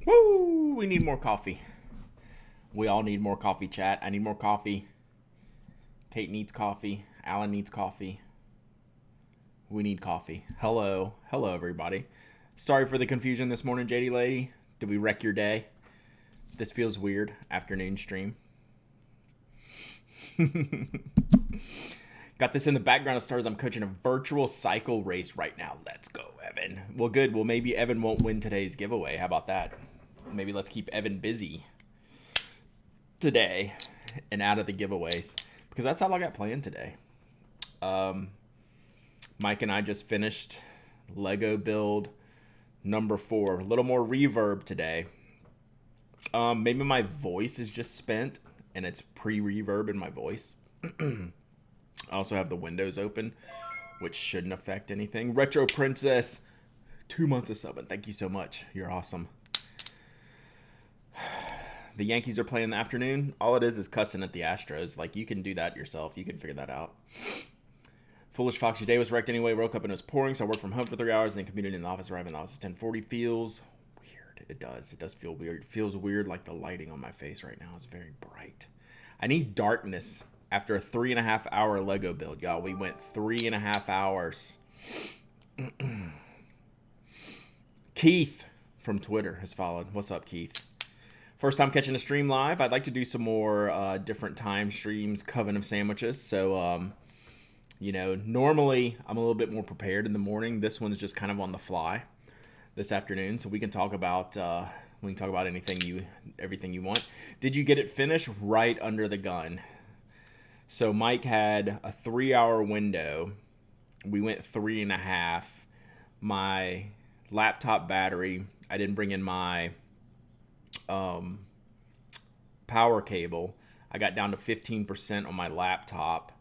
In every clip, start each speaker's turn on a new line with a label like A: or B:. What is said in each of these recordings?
A: Woo! We need more coffee. We all need more coffee, chat. I need more coffee. Kate needs coffee. Alan needs coffee. We need coffee. Hello. Hello, everybody. Sorry for the confusion this morning, JD Lady. Did we wreck your day? This feels weird. Afternoon stream. Got this in the background of stars. I'm coaching a virtual cycle race right now. Let's go, Evan. Well, good. Well, maybe Evan won't win today's giveaway. How about that? Maybe let's keep Evan busy today and out of the giveaways, because that's all I got planned today. Mike and I just finished Lego build number 4. A little more reverb today. Maybe my voice is just spent and it's pre-reverb in my voice. I also have the windows open, which shouldn't affect anything. Retro Princess, 2 months of subbing. Thank you so much. You're awesome. The Yankees are playing in the afternoon. All it is cussing at the Astros. Like, you can do that yourself. You can figure that out. Foolish Fox, your day was wrecked anyway. Woke up and it was pouring, so I worked from home for 3 hours and then commuted in the office. Arrived in the office at 10:40. Feels weird. It does. It does feel weird. It feels weird, like the lighting on my face right now is very bright. I need darkness after a 3.5 hour Lego build, y'all. We went 3.5 hours. Keith from Twitter has followed. What's up, Keith? First time catching a stream live. I'd like to do some more different time streams, Coven of Sandwiches. So, normally I'm a little bit more prepared in the morning. This one's just kind of on the fly this afternoon. So we can talk about everything you want. Did you get it finished? Right under the gun. So Mike had a 3-hour window. We went 3.5. My laptop battery, I didn't bring in my power cable. I got down to 15% on my laptop.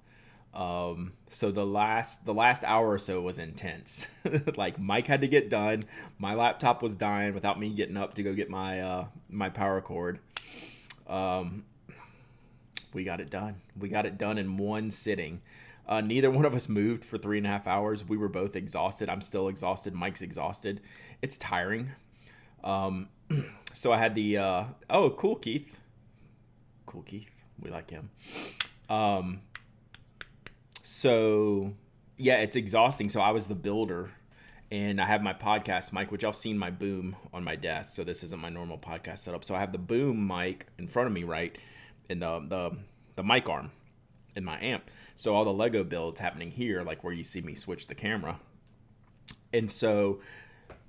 A: So the last hour or so was intense. Like, Mike had to get done. My laptop was dying without me getting up to go get my my power cord. We got it done. We got it done in one sitting. Neither one of us moved for 3.5 hours. We were both exhausted. I'm still exhausted. Mike's exhausted. It's tiring. So I had the cool Keith. Cool Keith. We like him. So yeah, it's exhausting. So I was the builder, and I have my podcast mic, which I've seen my boom on my desk. So this isn't my normal podcast setup. So I have the boom mic in front of me, right, and the mic arm in my amp. So all the Lego builds happening here, like where you see me switch the camera. And so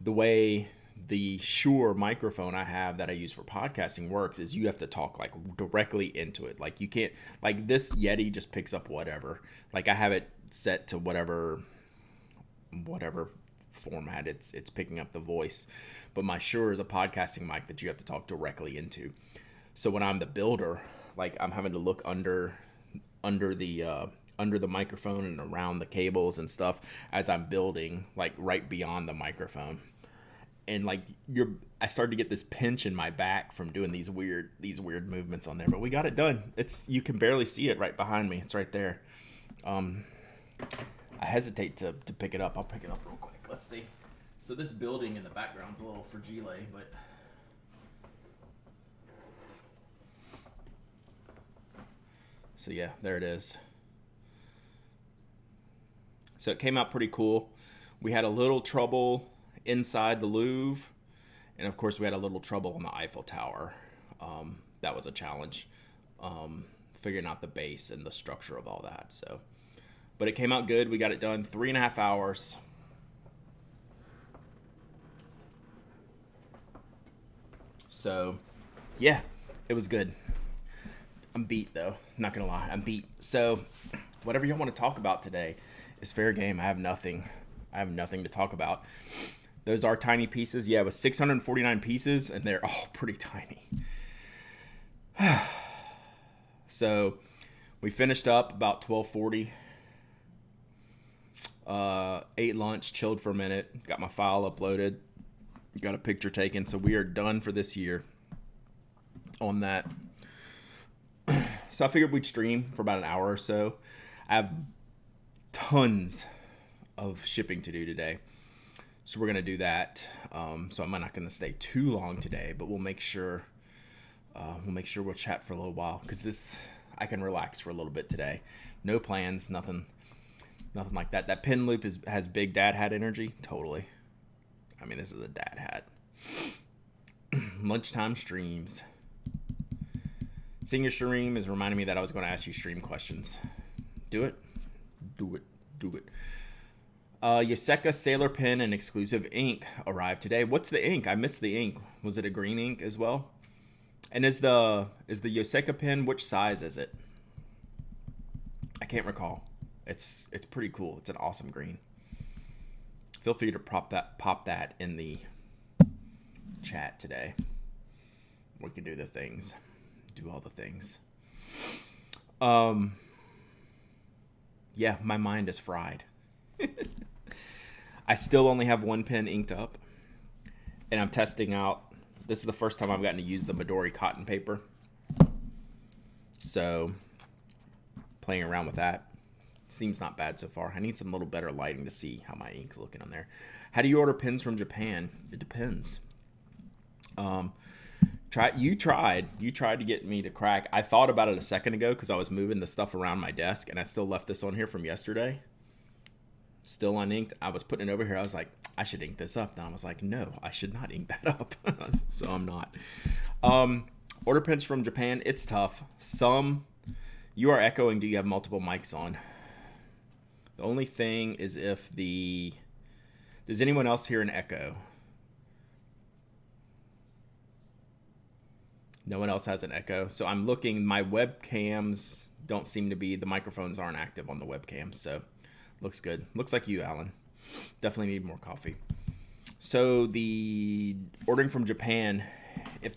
A: the way the Shure microphone I have that I use for podcasting works is you have to talk like directly into it. Like, you can't, like, this Yeti just picks up whatever. Like, I have it set to whatever format it's picking up the voice. But my Shure is a podcasting mic that you have to talk directly into. So when I'm the builder, like, I'm having to look under the microphone and around the cables and stuff as I'm building, like right beyond the microphone. And like, I started to get this pinch in my back from doing these weird movements on there, but we got it done. You can barely see it right behind me. It's right there. I hesitate to pick it up. I'll pick it up real quick. Let's see. So this building in the background's a little fragile, but so yeah, there it is. So it came out pretty cool. We had a little trouble inside the Louvre, and of course we had a little trouble on the Eiffel Tower. That was a challenge, figuring out the base and the structure of all that. So, but it came out good. We got it done 3.5 hours. So yeah, it was good. I'm beat though, not gonna lie, I'm beat. So whatever you want to talk about today is fair game. I have nothing to talk about. Those are tiny pieces. Yeah, it was 649 pieces, and they're all pretty tiny. So we finished up about 12:40. Ate lunch, chilled for a minute, got my file uploaded, got a picture taken. So we are done for this year on that. So I figured we'd stream for about an hour or so. I have tons of shipping to do today. So we're gonna do that. So I'm not gonna stay too long today, but we'll make sure we'll chat for a little while, because I can relax for a little bit today. No plans, nothing like that. That pin loop has big dad hat energy. Totally. I mean, this is a dad hat. Lunchtime streams. Seeing your stream is reminding me that I was going to ask you stream questions. Do it. Yoseka Sailor Pen and exclusive ink arrived today. What's the ink? I missed the ink. Was it a green ink as well? And is the Yoseka pen, which size is it? I can't recall. It's pretty cool. It's an awesome green. Feel free to pop that in the chat today. We can do the things. Do all the things. Yeah, my mind is fried. I still only have one pen inked up, and I'm testing out. This is the first time I've gotten to use the Midori cotton paper, so playing around with that. Seems not bad so far. I need some little better lighting to see how my ink's looking on there. How do you order pens from Japan? It depends. You tried to get me to crack. I thought about it a second ago because I was moving the stuff around my desk, and I still left this on here from yesterday. Still uninked. I was putting it over here. I was like, I should ink this up. Then I was like, no, I should not ink that up. So I'm not. Order pens from Japan. It's tough. You are echoing. Do you have multiple mics on? The only thing is does anyone else hear an echo? No one else has an echo. So I'm looking, my webcams don't seem to be, the microphones aren't active on the webcam. So looks good. Looks like you, Alan. Definitely need more coffee. So the ordering from Japan, a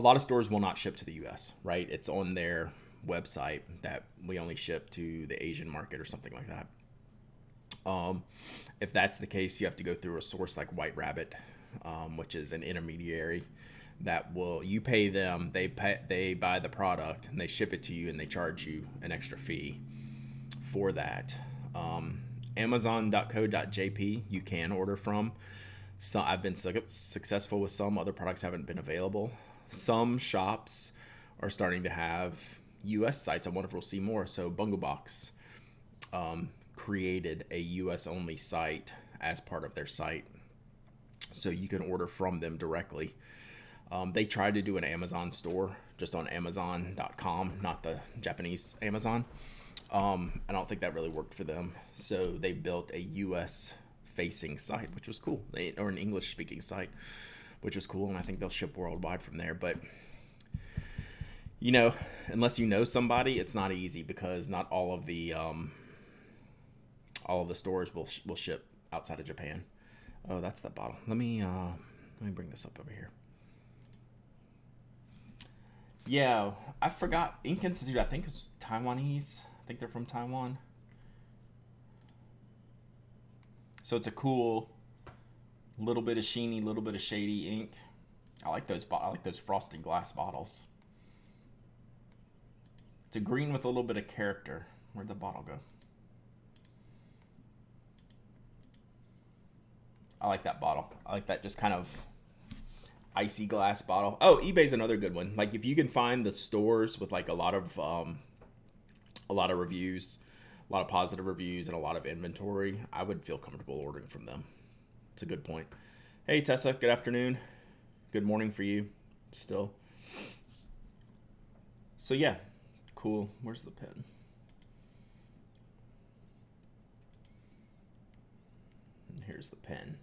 A: lot of stores will not ship to the US, right? It's on their website that we only ship to the Asian market or something like that. If that's the case, you have to go through a source like White Rabbit, which is an intermediary you pay them, they buy the product and they ship it to you, and they charge you an extra fee for that. Amazon.co.jp you can order from. So I've been successful with some. Other products haven't been available. Some shops are starting to have US sites. I wonder if we'll see more. So Bungo Box created a US only site as part of their site, so you can order from them directly. They tried to do an Amazon store just on Amazon.com, not the Japanese Amazon. I don't think that really worked for them. So they built a US facing site, which was cool, or an English speaking site, which was cool. And I think they'll ship worldwide from there. But, unless you know somebody, it's not easy, because not all of the stores will ship outside of Japan. Oh, that's that bottle. Let me bring this up over here. Yeah, I forgot. Ink Institute, I think, is Taiwanese. I think they're from Taiwan. So it's a cool little bit of sheeny, little bit of shady ink. I like those frosted glass bottles. It's a green with a little bit of character. Where'd the bottle go? I like that bottle. I like that just kind of icy glass bottle. Oh, eBay's another good one. Like, if you can find the stores with like a lot of reviews, a lot of positive reviews, and a lot of inventory, I would feel comfortable ordering from them. It's a good point. Hey Tessa, good afternoon. Good morning for you still. So yeah, cool. Where's the pen? And here's the pen.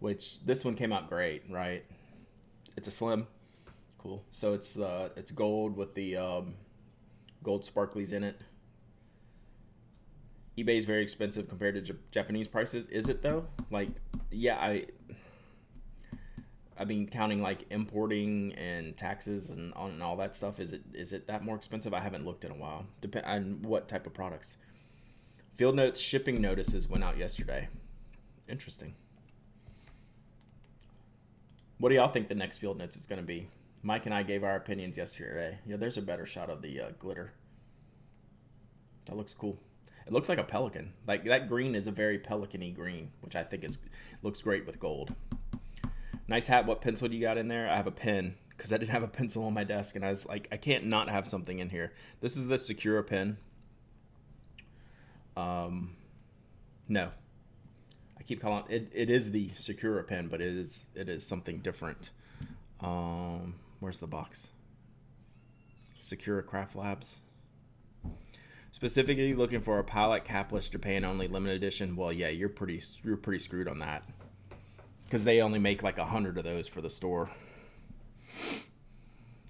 A: Which, this one came out great, right? It's a slim. Cool. So it's gold with the gold sparklies in it. eBay's very expensive compared to Japanese prices. Is it though? Like, yeah, I mean, counting like importing and taxes and all that stuff, is it that more expensive? I haven't looked in a while. Depend on what type of products. Field Notes shipping notices went out yesterday. Interesting. What do y'all think the next Field Notes is going to be? Mike and I gave our opinions yesterday. Yeah, there's a better shot of the glitter. That looks cool. It looks like a pelican. Like that green is a very pelican-y green, which I think looks great with gold. Nice hat. What pencil do you got in there? I have a pen because I didn't have a pencil on my desk, and I was like, I can't not have something in here. This is the Sakura pen. No, I keep calling it. It is the Sakura pen, but it is something different. Where's the box? Sakura Craft Labs. Specifically looking for a pilot capless Japan only limited edition. Well, yeah, you're pretty screwed on that, because they only make like 100 of those for the store.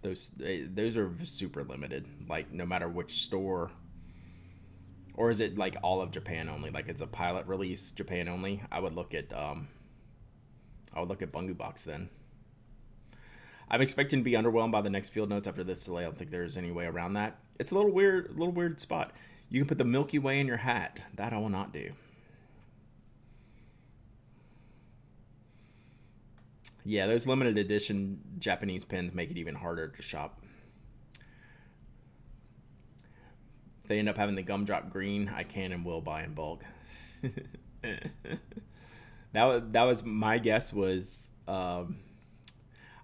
A: Those are super limited. Like no matter which store, or is it like all of Japan only? Like it's a pilot release Japan only. I would look at Bungu Box then. I'm expecting to be underwhelmed by the next field notes after this delay. I don't think there's any way around that. It's a little weird spot. You can put the Milky Way in your hat. That I will not do. Yeah, those limited edition Japanese pens make it even harder to shop. If they end up having the gumdrop green, I can and will buy in bulk. That was my guess was...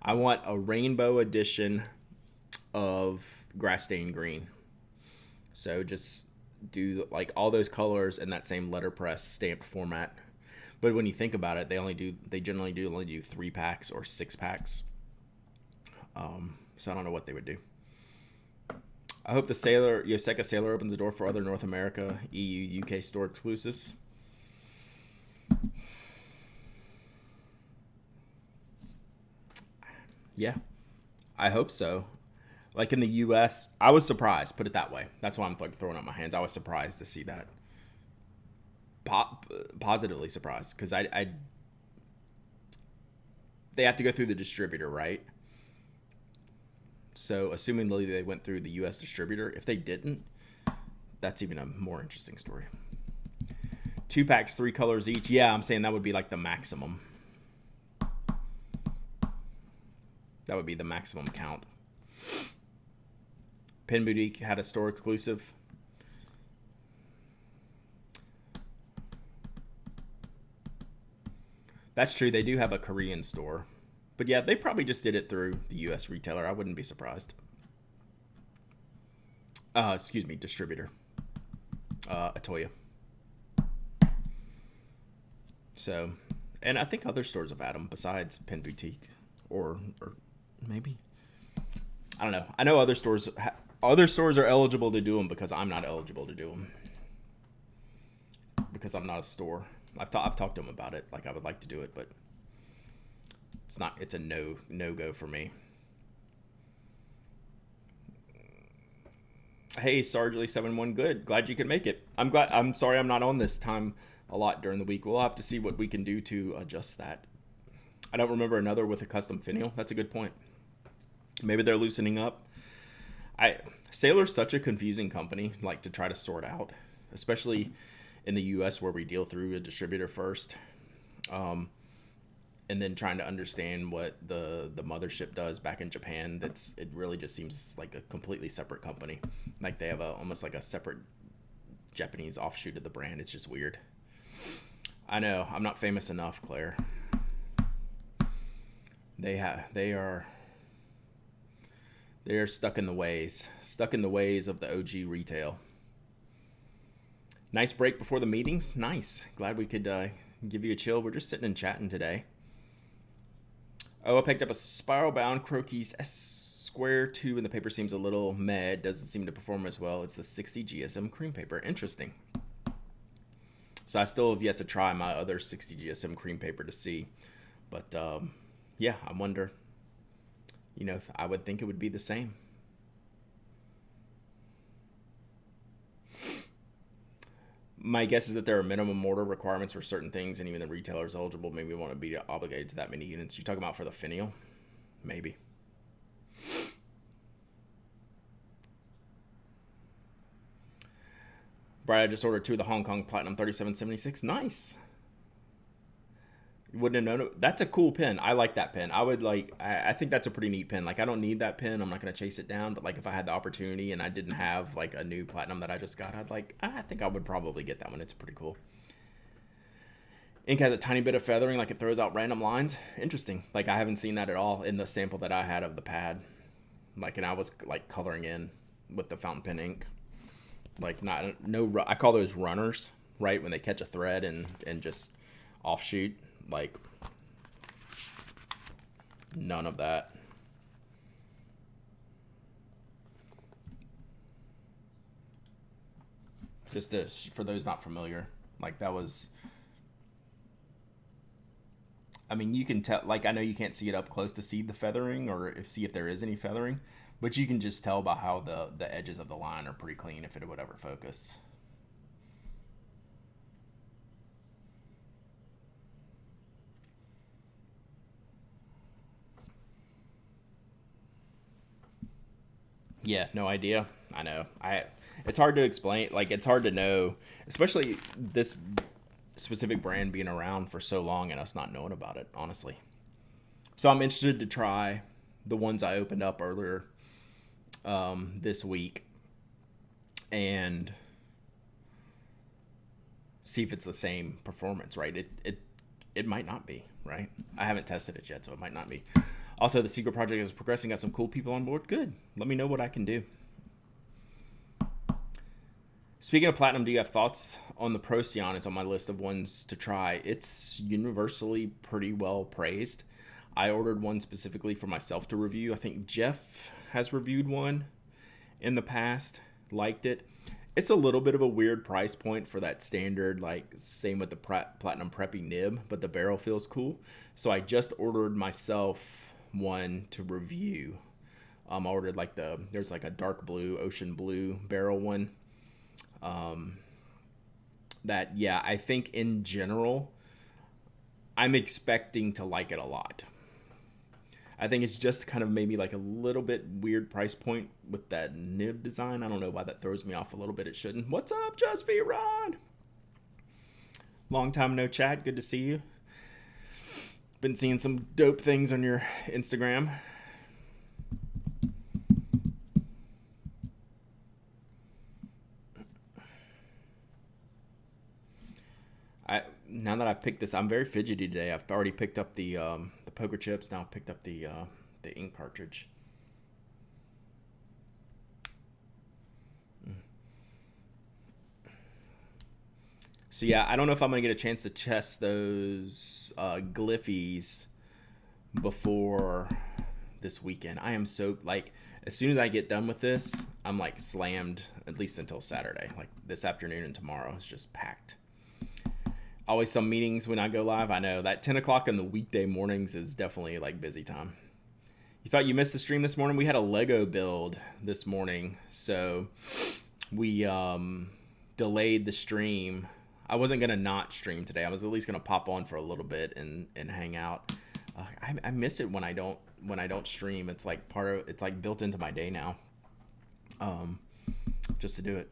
A: I want a rainbow edition of grass stain green. So just do like all those colors in that same letterpress stamped format. But when you think about it, they generally only do 3 packs or 6 packs. So I don't know what they would do. I hope the Yoseka Sailor opens the door for other North America, EU, UK store exclusives. Yeah, I hope so. Like in the U.S., I was surprised. Put it that way. That's why I'm like throwing up my hands. I was surprised to see that. Positively surprised because they have to go through the distributor, right? So assuming they went through the U.S. distributor, if they didn't, that's even a more interesting story. 2 packs, 3 colors each. Yeah, I'm saying that would be like the maximum. That would be the maximum count. Pen Boutique had a store exclusive. That's true. They do have a Korean store. But yeah, they probably just did it through the U.S. retailer. I wouldn't be surprised. Distributor. Atoya. So, and I think other stores have had them besides Pen Boutique. Or maybe. I don't know. I know other stores are eligible to do them because I'm not eligible to do them. Because I'm not a store. I've talked to them about it. Like I would like to do it, but it's a no go for me. Hey, Sargely71, good. Glad you could make it. I'm sorry I'm not on this time a lot during the week. We'll have to see what we can do to adjust that. I don't remember another with a custom finial. That's a good point. Maybe they're loosening up. Sailor's such a confusing company, like to try to sort out, especially in the U.S. where we deal through a distributor first, and then trying to understand what the mothership does back in Japan. It really just seems like a completely separate company. Like they have almost like a separate Japanese offshoot of the brand. It's just weird. I know I'm not famous enough, Claire. They are stuck in the ways of the OG retail. Nice break before the meetings. Nice. Glad we could give you a chill. We're just sitting and chatting today. Oh, I picked up a spiral bound Croquis S² 2 and the paper seems a little meh. It doesn't seem to perform as well. It's the 60 GSM cream paper. Interesting. So I still have yet to try my other 60 GSM cream paper to see. But yeah, I wonder, I would think it would be the same. My guess is that there are minimum order requirements for certain things, and even the retailer's eligible maybe won't be obligated to that many units. You're talking about for the finial? Maybe. Brad, I just ordered 2 of the Hong Kong Platinum 3776. Nice. Wouldn't have known it. That's a cool pen. I like that pen. I think that's a pretty neat pen. Like, I don't need that pen. I'm not going to chase it down. But, like, if I had the opportunity and I didn't have, like, a new Platinum that I just got, I think I would probably get that one. It's pretty cool. Ink has a tiny bit of feathering. Like, it throws out random lines. Interesting. Like, I haven't seen that at all in the sample that I had of the pad. Like, and I was, like, coloring in with the fountain pen ink. Like, I call those runners, right? When they catch a thread and just offshoot. Like, none of that. Just for those not familiar, like, that was, I mean, you can tell, like, I know you can't see it up close to see the feathering or see if there is any feathering, but you can just tell by how the edges of the line are pretty clean if it would ever focus. Yeah, no idea. I know. It's hard to explain. Like, it's hard to know, especially this specific brand being around for so long and us not knowing about it, honestly. So I'm interested to try the ones I opened up earlier this week and see if it's the same performance, right? It might not be, right? I haven't tested it yet, so it might not be. Also, the secret project is progressing. Got some cool people on board. Good. Let me know what I can do. Speaking of Platinum, do you have thoughts on the Procyon? It's on my list of ones to try. It's universally pretty well praised. I ordered one specifically for myself to review. I think Jeff has reviewed one in the past, liked it. It's a little bit of a weird price point for that standard, like, same with the Platinum Preppy nib, but the barrel feels cool. So I just ordered myself one to review. I ordered there's like a dark blue, ocean blue barrel one. I think in general, I'm expecting to like it a lot. I think it's just kind of maybe like a little bit weird price point with that nib design. I don't know why that throws me off a little bit. It shouldn't. What's up, Just V Ron? Long time no chat. Good to see you. Been seeing some dope things on your Instagram. Now that I've picked this, I'm very fidgety today. I've already picked up the poker chips. Now I've picked up the ink cartridge. So yeah, I don't know if I'm gonna get a chance to test those Glyphies before this weekend. I am so, like, as soon as I get done with this, I'm like slammed, at least until Saturday. Like, this afternoon and tomorrow is just packed. Always some meetings when I go live. I know that 10 o'clock in the weekday mornings is definitely like busy time. You thought you missed the stream this morning? We had a Lego build this morning, so we delayed the stream. I wasn't gonna not stream today. I was at least gonna pop on for a little bit and hang out. I miss it when I don't stream. It's like it's like built into my day now. Just to do it.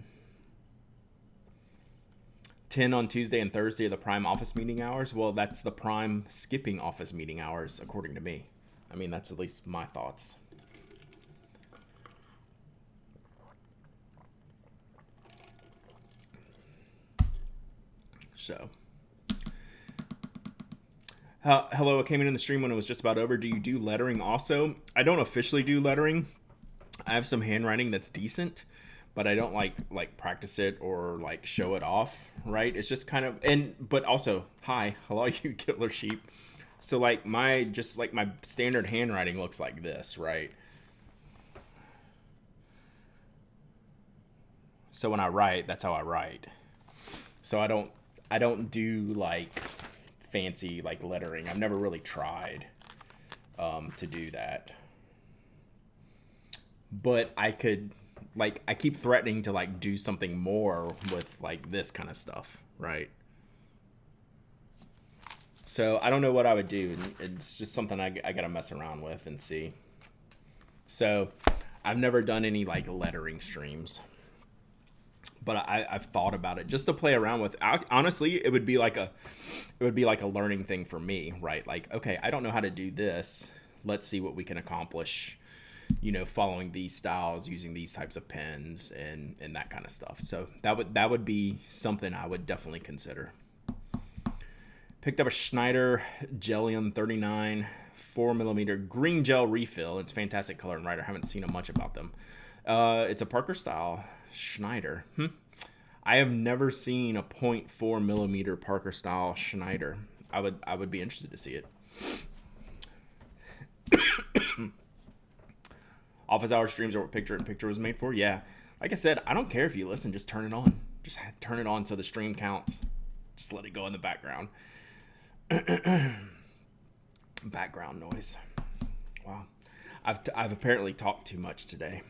A: 10 on Tuesday and Thursday are the prime office meeting hours. Well, that's the prime skipping office meeting hours, according to me. I mean, that's at least my thoughts. So, hello, I came in the stream when it was just about over. Do you do lettering also? I don't officially do lettering. I have some handwriting that's decent, but I don't like practice it or like show it off, right? It's just kind of, but also, hello, you killer sheep. So like my standard handwriting looks like this, right? So when I write, that's how I write. So I don't do like fancy like lettering. I've never really tried to do that. But I could, like, I keep threatening to like do something more with like this kind of stuff, right? So I don't know what I would do. It's just something I gotta mess around with and see. So I've never done any like lettering streams, but I've thought about it just to play around with. Honestly, it would be like a learning thing for me, right? Like, okay, I don't know how to do this. Let's see what we can accomplish, following these styles, using these types of pens and that kind of stuff. So that would be something I would definitely consider. Picked up a Schneider Gellium 39 4mm green gel refill. It's fantastic color and writer. I haven't seen much about them. It's a Parker style Schneider. I have never seen a 0.4 millimeter Parker style Schneider. I would be interested to see it. Office hour streams are what picture was made for. Yeah, like I said, I don't care if you listen. Just turn it on. Just turn it on so the stream counts. Just let it go in the background. Background noise. Wow, I've apparently talked too much today.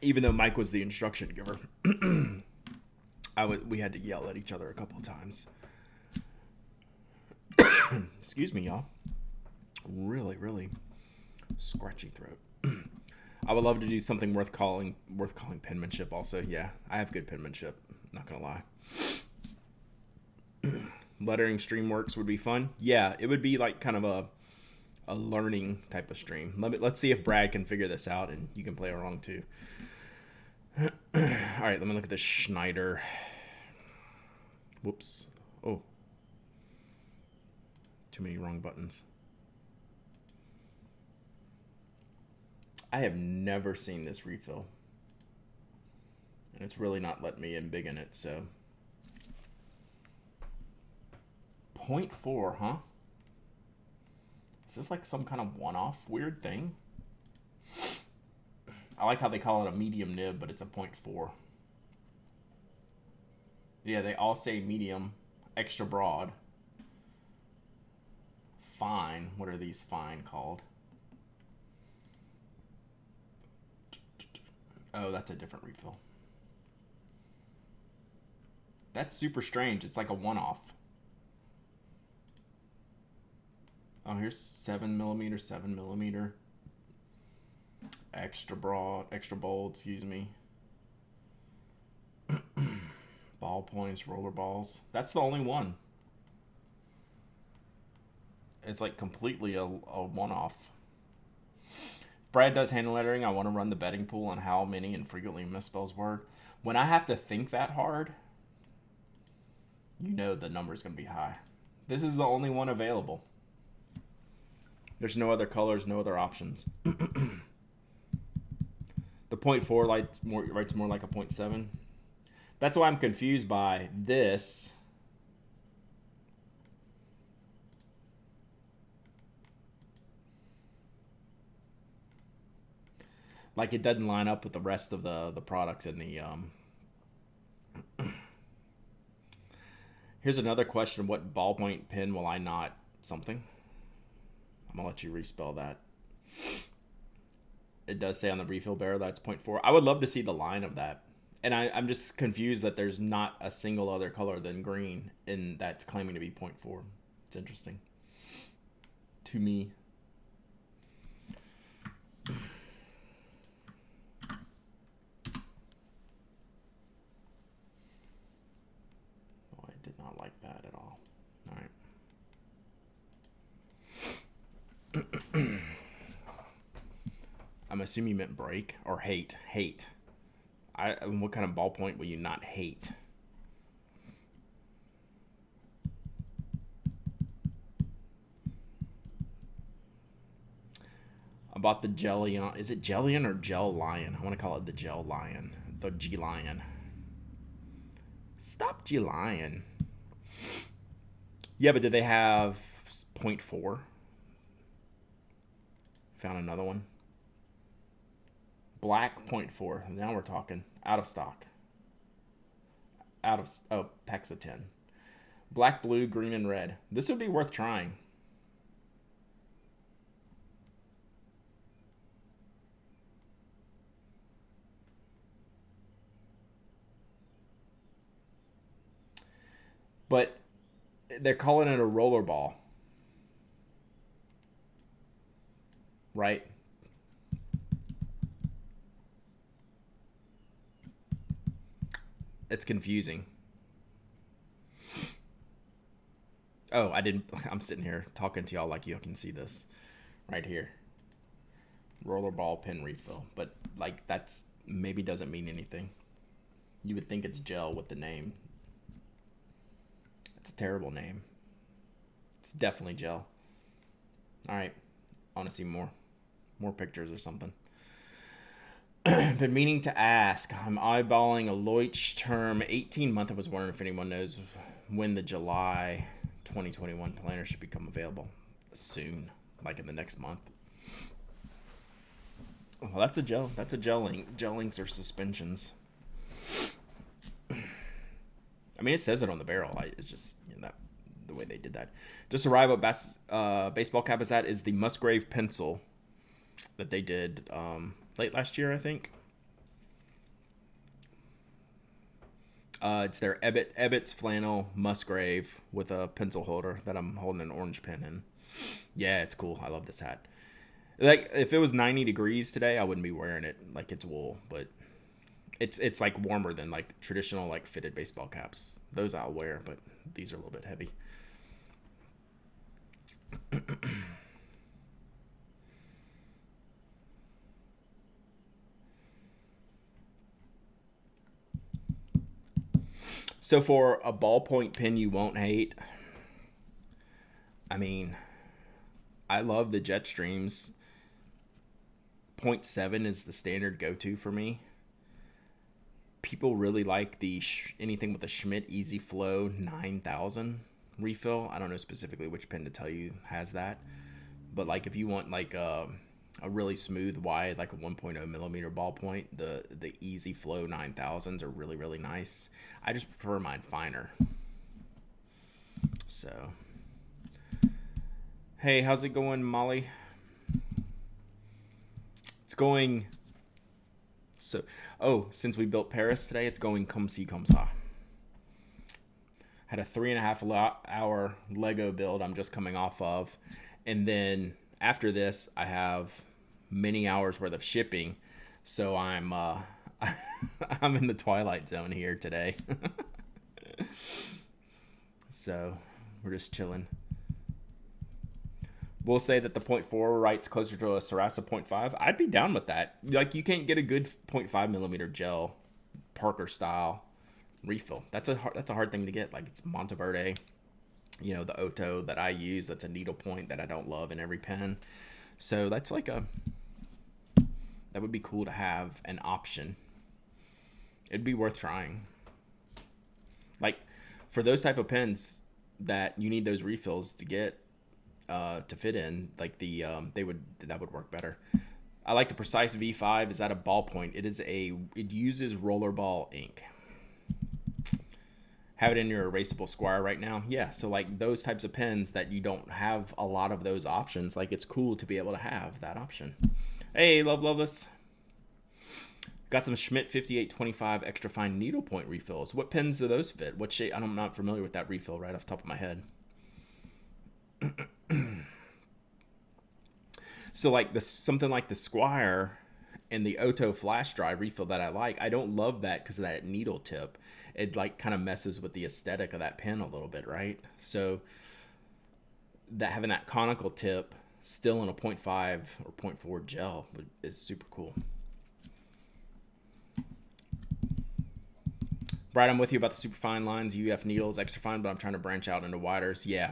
A: Even though Mike was the instruction giver, we had to yell at each other a couple of times. Excuse me, y'all. Really, really scratchy throat. I would love to do something worth calling penmanship. Also, yeah, I have good penmanship. Not gonna lie. Lettering stream works would be fun. Yeah, it would be like kind of a learning type of stream. Let's see if Brad can figure this out, and you can play along too. All right, let me look at this Schneider. Whoops. Oh. Too many wrong buttons. I have never seen this refill. And it's really not letting me in big in it, so. 0.4, huh? Is this like some kind of one-off weird thing? I like how they call it a medium nib, but it's a 0.4. Yeah, they all say medium, extra broad. Fine. What are these fine called? Oh, that's a different refill. That's super strange. It's like a one-off. Oh, here's 7mm, 7mm. Extra broad, extra bold, excuse me. Ball points, roller balls. That's the only one. It's like completely a one-off. Brad does hand lettering. I want to run the betting pool on how many and frequently misspells word. When I have to think that hard, you know the number's going to be high. This is the only one available. There's no other colors, no other options. The 0.4 writes more like a 0.7. That's why I'm confused by this. Like it doesn't line up with the rest of the products in the Here's another question. What ballpoint pen will I not something? I'm gonna let you respell that. It does say on the refill barrel that's 0.4. I would love to see the line of that. And I'm just confused that there's not a single other color than green and that's claiming to be 0.4. It's interesting. To me. Oh, I did not like that at all. All right. I'm assuming you meant break or hate. Hate. What kind of ballpoint will you not hate? About the Jellion. Is it Jellion or Gel Lion? I want to call it the Gel Lion. The G Lion. Stop G Lion. Yeah, but did they have 0.4? Found another one. Black 0.4. Now we're talking. Out of stock. Packs of 10. Black, blue, green, and red. This would be worth trying. But they're calling it a roller ball. Right? It's confusing. Oh, I'm sitting here talking to y'all like you can see this right here. Rollerball pen refill. But, like, that's maybe doesn't mean anything. You would think it's gel with the name. It's a terrible name. It's definitely gel. All right. I want to see more pictures or something. Been meaning to ask. I'm eyeballing a Leuchtturm 18-month. I was wondering if anyone knows when the July 2021 planner should become available. Soon, like in the next month. Well, that's a gel. That's a gel ink. Gel inks are suspensions. I mean, it says it on the barrel. It's just that the way they did that. Just arrived what baseball cap is at is the Musgrave pencil that they did late last year, I think. It's their Ebbets flannel Musgrave with a pencil holder that I'm holding an orange pen in. Yeah, it's cool. I love this hat. Like, if it was 90 degrees today, I wouldn't be wearing it. Like, it's wool, but it's like warmer than like traditional like fitted baseball caps. Those I'll wear, but these are a little bit heavy. So for a ballpoint pen you won't hate, I mean, I love the Jetstreams. 0.7 is the standard go-to for me. People really like the anything with the Schmidt Easy Flow 9000 refill. I don't know specifically which pen to tell you has that, but like if you want like a really smooth wide like a 1.0 millimeter ballpoint, the Easy Flow 9000s are really, really nice. I just prefer mine finer. So hey, how's it going, Molly? It's going so since we built Paris today, it's going comme ci comme ça. Had a 3.5 hour Lego build I'm just coming off of, and then after this I have many hours worth of shipping, so I'm I'm in the twilight zone here today. So we're just chilling. We'll say that the 0.4 writes closer to a Sarasa 0.5. I'd be down with that. Like, you can't get a good 0.5 millimeter gel Parker style refill. That's a hard thing to get. Like, it's Monteverde, the Oto that I use. That's a needle point that I don't love in every pen. So that's like that would be cool to have an option. It'd be worth trying. Like, for those type of pens that you need those refills to get to fit in, like that would work better. I like the Precise V5. Is that a ballpoint? It uses rollerball ink. Have it in your erasable Squire right now. Yeah, so like those types of pens that you don't have a lot of those options, like it's cool to be able to have that option. Hey, Loveless. Got some Schmidt 5825 extra fine needlepoint refills. What pens do those fit? What shape? I'm not familiar with that refill right off the top of my head. So like something like the Squire and the Oto flash drive refill that I like, I don't love that because of that needle tip. It like kind of messes with the aesthetic of that pen a little bit, right? So that having that conical tip still in a 0.5 or 0.4 gel is super cool. Brad, I'm with you about the super fine lines, UF needles, extra fine, but I'm trying to branch out into widers. Yeah,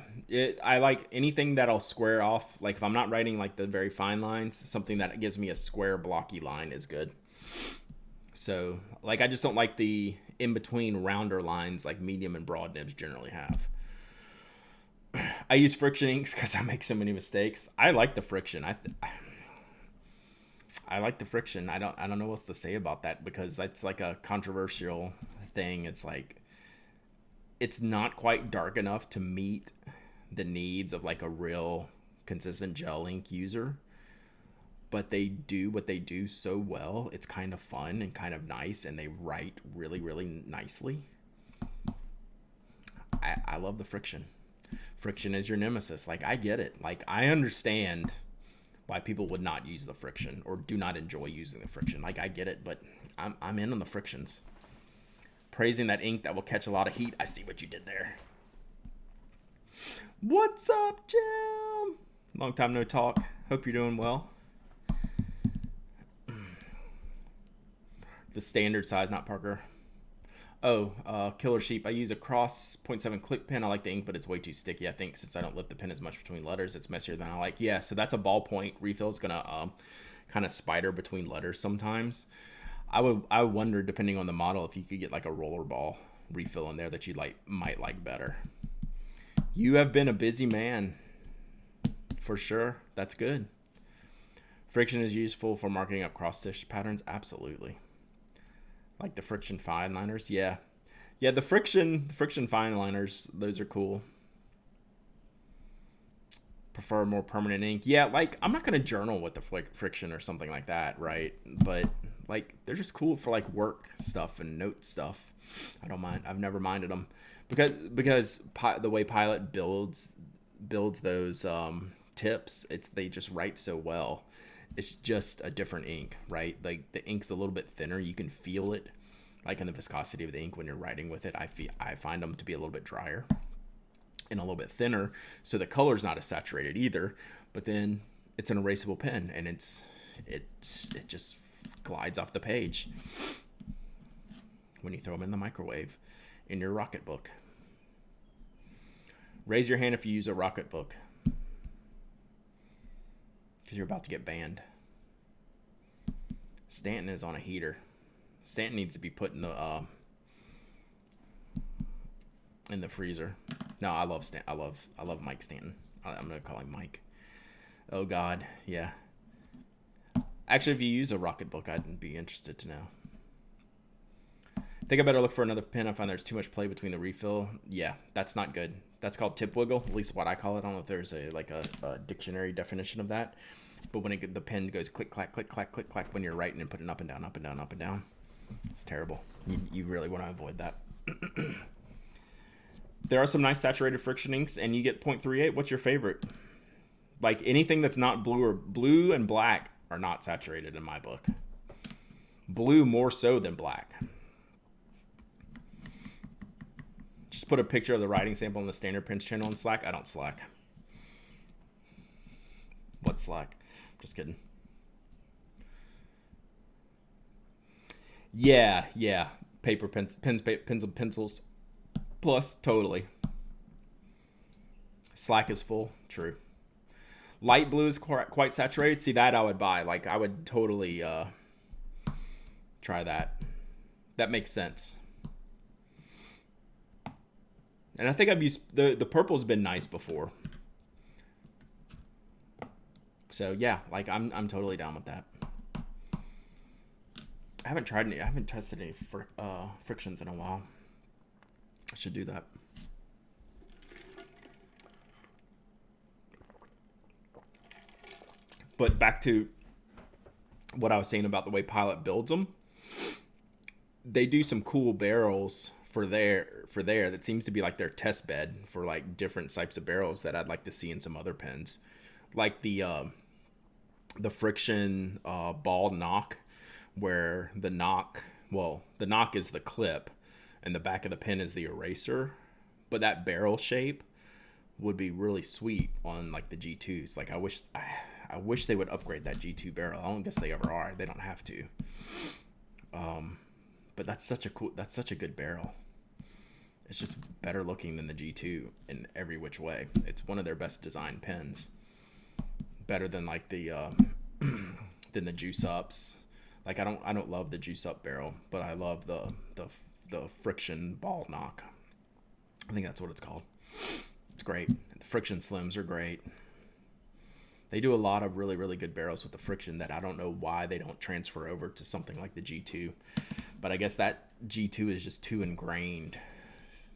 A: I like anything that'll square off. Like if I'm not writing like the very fine lines, something that gives me a square blocky line is good. So like I just don't like the in-between rounder lines like medium and broad nibs generally have. I use friction inks because I make so many mistakes. I like the friction. I like the friction. I don't know what else to say about that because that's like a controversial thing. It's like it's not quite dark enough to meet the needs of like a real consistent gel ink user, but they do what they do so well. It's kind of fun and kind of nice, and they write really, really nicely. I love the friction. Friction is your nemesis. Like I get it. Like I understand why people would not use the friction or do not enjoy using the friction. Like I get it, but I'm in on the frictions. praising that ink that will catch a lot of heat. I see what you did there. What's up, Jim? Long time no talk. Hope you're doing well. The standard size, not Parker. Oh, Killer Sheep. I use a cross 0.7 click pen. I like the ink, but it's way too sticky. I think since I don't lift the pen as much between letters, it's messier than I like. Yeah, so that's a ballpoint refill. It's gonna kind of spider between letters sometimes. I wonder, depending on the model, if you could get like a rollerball refill in there that you might like better. You have been a busy man, for sure. That's good. Friction is useful for marking up cross stitch patterns. Absolutely. Like the friction fine liners, yeah. The friction fine liners, those are cool. Prefer more permanent ink. Yeah, like I'm not gonna journal with the friction or something like that, right? But like they're just cool for like work stuff and note stuff. I don't mind. I've never minded them because the way Pilot builds those tips, they just write so well. It's just a different ink, right? Like the ink's a little bit thinner. You can feel it, like in the viscosity of the ink when you're writing with it. I find them to be a little bit drier and a little bit thinner, so the color's not as saturated either. But then it's an erasable pen, and it just glides off the page when you throw them in the microwave in your Rocketbook. Raise your hand if you use a Rocketbook, because you're about to get banned. Stanton is on a heater. Stanton needs to be put in the freezer. No, I love Stanton. I love Mike Stanton. I'm gonna call him Mike. Oh God, yeah. Actually, if you use a Rocketbook, I'd be interested to know. I think I better look for another pen. I find there's too much play between the refill. Yeah, that's not good. That's called tip wiggle, at least what I call it. I don't know if there's a dictionary definition of that. But when the pen goes click, clack, click, clack, click, clack when you're writing and putting up and down, up and down, up and down, it's terrible. You really want to avoid that. There are some nice saturated friction inks, and you get 0.38. What's your favorite? Like anything that's not blue and black are not saturated in my book. Blue more so than black. Just put a picture of the writing sample on the Standard Pens channel on Slack. I don't Slack. What Slack? Just kidding. Yeah. Paper, pens, and pencils. Plus, totally. Slack is full. True. Light blue is quite saturated. See, that I would buy. Like, I would totally try that. That makes sense. And I think I've used the purple's been nice before. So yeah, like I'm totally down with that. I haven't tested any frictions in a while. I should do that. But back to what I was saying about the way Pilot builds them. They do some cool barrels for there that seems to be like their test bed for like different types of barrels that I'd like to see in some other pens, like the friction ball knock, where the knock is the clip and the back of the pen is the eraser, but that barrel shape would be really sweet on like the G2s. Like I wish they would upgrade that G2 barrel. I don't guess they ever are. They don't have to. But that's such a good barrel. It's just better looking than the G2 in every which way. It's one of their best designed pens. Better than like the than the juice ups. Like I don't love the juice up barrel, but I love the friction ball knock. I think that's what it's called. It's great. The friction slims are great. They do a lot of really, really good barrels with the friction that I don't know why they don't transfer over to something like the G2. But I guess that G2 is just too ingrained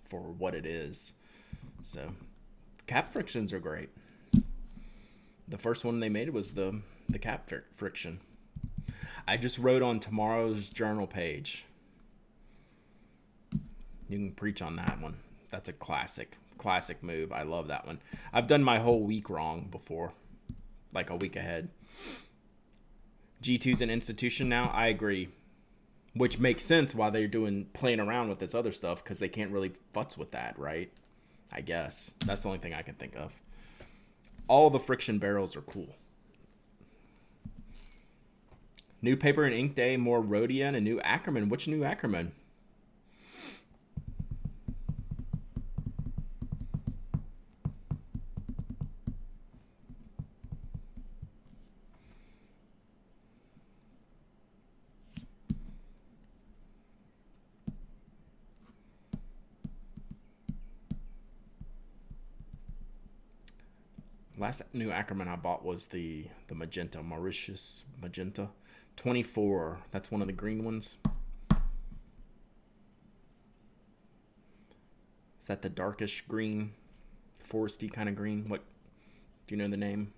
A: for what it is. So cap frictions are great. The first one they made was the cap friction. I just wrote on tomorrow's journal page. You can preach on that one. That's a classic move. I love that one. I've done my whole week wrong before, like a week ahead. G2's an institution now. I agree. Which makes sense why they're playing around with this other stuff, because they can't really futz with that, right? I guess. That's the only thing I can think of. All the friction barrels are cool. New paper and ink day, more Rhodia and a new Ackerman. Which new Ackerman? Last new Ackerman I bought was the magenta, Mauritius magenta. 24. That's one of the green ones. Is that the darkish green? Foresty kind of green? What? Do you know the name?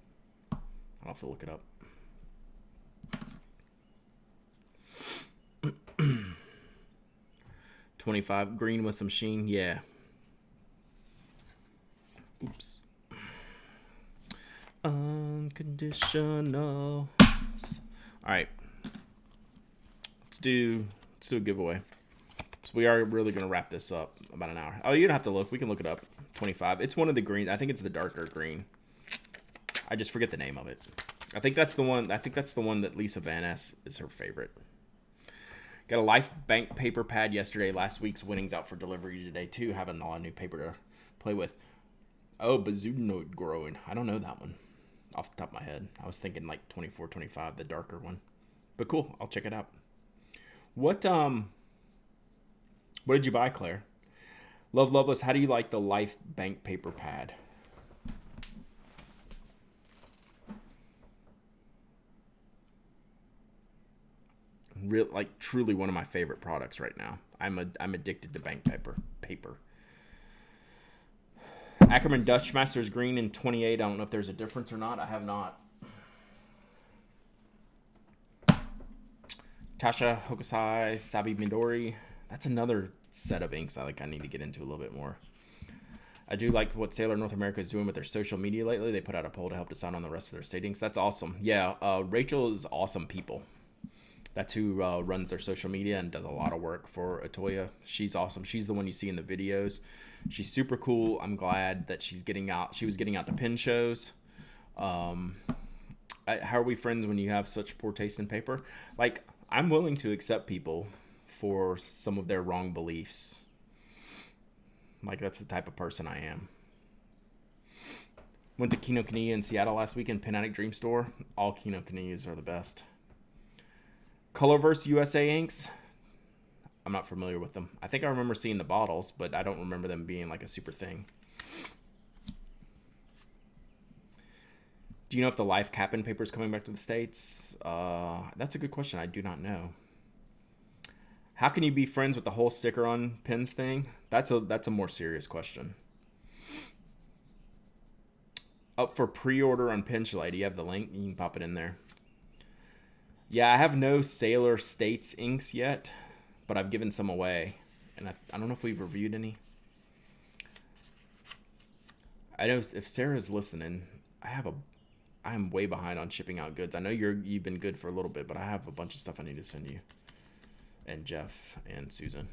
A: I'll have to look it up. $25 green with some sheen. Yeah. Oops. Unconditional. All right. Let's do a giveaway. So we are really going to wrap this up about an hour. Oh, you don't have to look. We can look it up. 25. It's one of the green. I think it's the darker green. I just forget the name of it. I think that's the one. That Lisa Van Ness is her favorite. Got a Life Bank paper pad yesterday. Last week's winnings out for delivery today too. Having a lot of new paper to play with. Oh, Bazoonoid growing. I don't know that one off the top of my head. I was thinking like 24, 25, the darker one. But cool. I'll check it out. What did you buy, Claire? Love Loveless, how do you like the Life Bank paper pad? Truly one of my favorite products right now. I'm addicted to bank paper. Ackerman Dutch Masters green in 28. I don't know if there's a difference or not. I have not. Tasha Hokusai Sabi Midori. That's another set of inks I need to get into a little bit more. I do like what Sailor North America is doing with their social media lately. They put out a poll to help decide on the rest of their state inks. That's awesome. Yeah, Rachel is awesome people. That's who runs their social media and does a lot of work for Atoya. She's awesome. She's the one you see in the videos. She's super cool. I'm glad that she's getting out. She was getting out to pen shows. How are we friends when you have such poor taste in paper? I'm willing to accept people for some of their wrong beliefs. That's the type of person I am. Went to Kinokuniya in Seattle last weekend. Pen Addict Dream Store. All Kinokuniyas are the best. Colorverse USA inks. I'm not familiar with them. I think I remember seeing the bottles, but I don't remember them being a super thing. Do you know if the Life Cap'n paper is coming back to the States? That's a good question. I do not know. How can you be friends with the whole sticker on pins thing? That's a more serious question. Up for pre-order on Penchalet. Do you have the link? You can pop it in there. Yeah, I have no Sailor States inks yet, but I've given some away. And I don't know if we've reviewed any. I know if Sarah's listening, I'm way behind on shipping out goods. I know you've been good for a little bit, but I have a bunch of stuff I need to send you. And Jeff and Susan.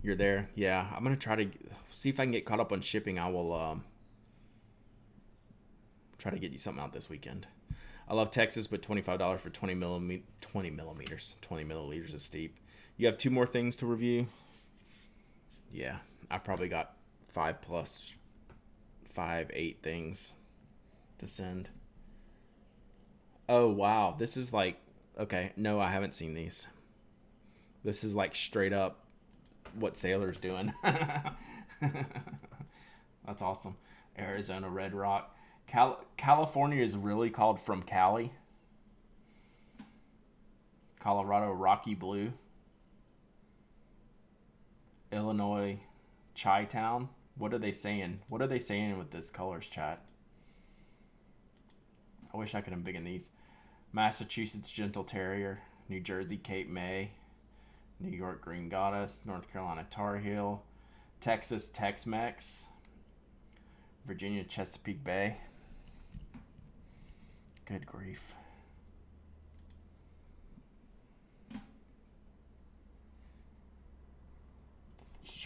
A: You're there? Yeah, I'm going to try to see if I can get caught up on shipping. I will try to get you something out this weekend. I love Texas, but $25 for 20 milliliters is steep. You have 2 more things to review? Yeah, I've probably got 8 things to send. Oh, wow. This is okay, no, I haven't seen these. This is straight up what Sailor's doing. That's awesome. Arizona Red Rock. California is really called From Cali. Colorado Rocky Blue. Illinois Chi Town. What are they saying? What are they saying with this colors, chat? I wish I could embiggen these. Massachusetts Gentle Terrier. New Jersey Cape May. New York Green Goddess. North Carolina Tar Heel. Texas Tex-Mex. Virginia Chesapeake Bay. Good grief.